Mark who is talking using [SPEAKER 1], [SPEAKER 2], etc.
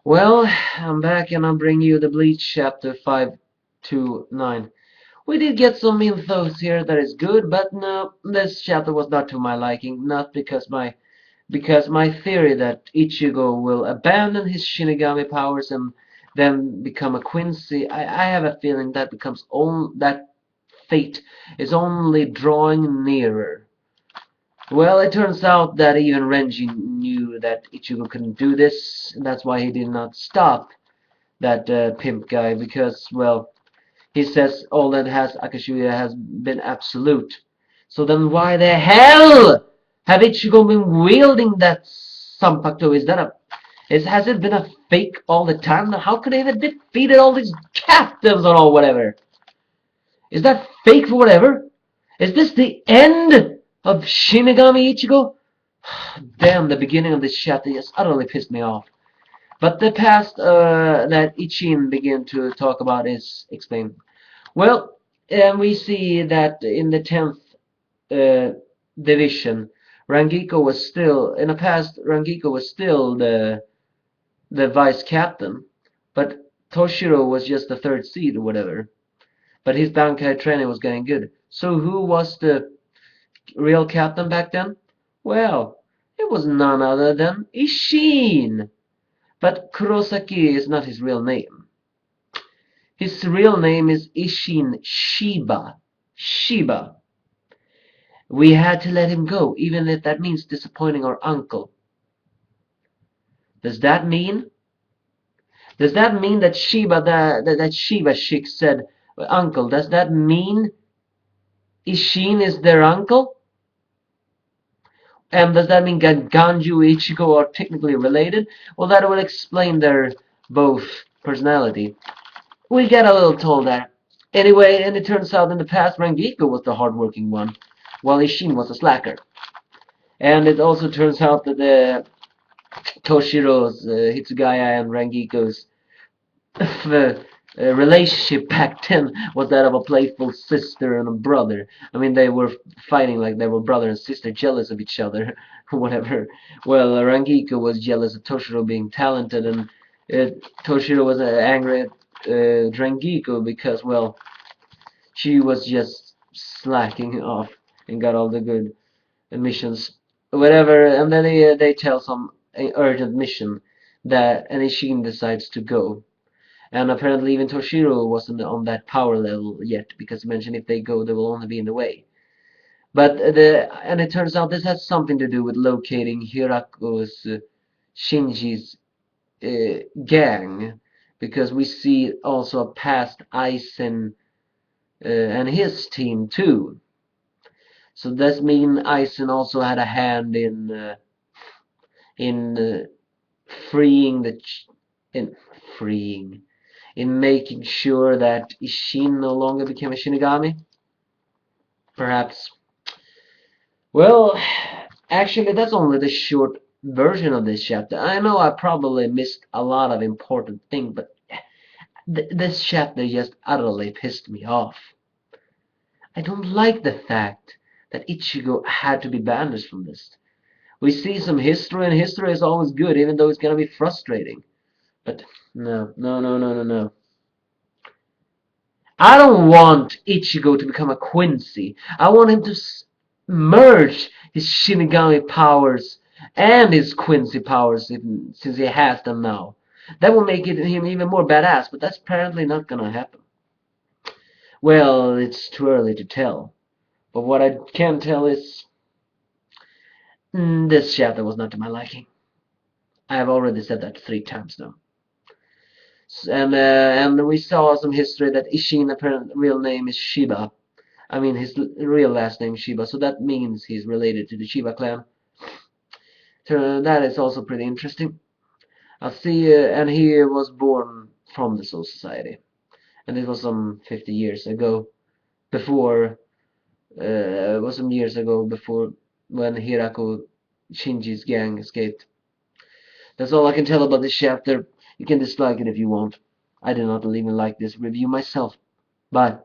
[SPEAKER 1] Well, I'm back and I'll bring you the Bleach chapter 5 to 9. We did get some infos here that is good, but no, this chapter was not to my liking. Not because my theory that Ichigo will abandon his Shinigami powers and then become a Quincy. I have a feeling that becomes that fate is only drawing nearer. Well, it turns out that even Renji knew that Ichigo couldn't do this, and that's why he did not stop that pimp guy, because, well, he says all that has Akashuya has been absolute. So then why the hell have Ichigo been wielding that Sanpakuto? Has it been a fake all the time? How could he have defeated all these captives or whatever? Is that fake for whatever? Is this the end of Shinigami Ichigo? Damn, the beginning of this chapter just utterly pissed me off. But the past that Ichin began to talk about is explained. Well, we see that in the 10th division, Rangiko was still, in the past, Rangiko was still the vice captain, but Toshiro was just the third seed or whatever. But his Bankai training was getting good. So who was the real captain back then? Well, it was none other than Ishin. But Kurosaki is not his real name. His real name is Ishin Shiba. Shiba. We had to let him go, even if that means disappointing our uncle. Does that mean? Does that mean that that Shiba chick said, uncle? Does that mean Ishin is their uncle? And does that mean that Ganju and Ichigo are technically related? Well, that would explain their both personality. We get a little told that. Anyway, and it turns out in the past Rangiko was the hardworking one, while Ishin was a slacker. And it also turns out that Toshiro's, Hitsugaya and Rangiko's relationship back then was that of a playful sister and a brother. I mean, they were fighting like they were brother and sister, jealous of each other, whatever. Well, Rangiko was jealous of Toshiro being talented, and Toshiro was angry at Rangiko because, well, she was just slacking off and got all the good missions, whatever. And then they tell some urgent mission that, and Ishin decides to go. And apparently even Toshiro wasn't on that power level yet, because he mentioned if they go, they will only be in the way. But and it turns out this has something to do with locating Hirako's Shinji's gang, because we see also a past Aizen and his team too. So does mean Aizen also had a hand in freeing the in freeing in making sure that Ishin no longer became a Shinigami? Perhaps. Well, actually, that's only the short version of this chapter. I know I probably missed a lot of important things, but this chapter just utterly pissed me off. I don't like the fact that Ichigo had to be banished from this. We see some history, and history is always good, even though it's gonna be frustrating. But no, no, no, no, no, no. I don't want Ichigo to become a Quincy. I want him to merge his Shinigami powers and his Quincy powers, since he has them now. That will make him even more badass, but that's apparently not gonna happen. Well, it's too early to tell. But what I can tell is this chapter was not to my liking. I have already said that 3 times now. And we saw some history that Ishin apparent real name is Shiba. I mean his real last name is Shiba, so that means he's related to the Shiba clan. So that is also pretty interesting. I see, and he was born from the Soul Society, and it was some 50 years ago. Before, it was some years ago before when Hirako Shinji's gang escaped. That's all I can tell about this chapter. You can dislike it if you want. I do not even like this review myself. Bye.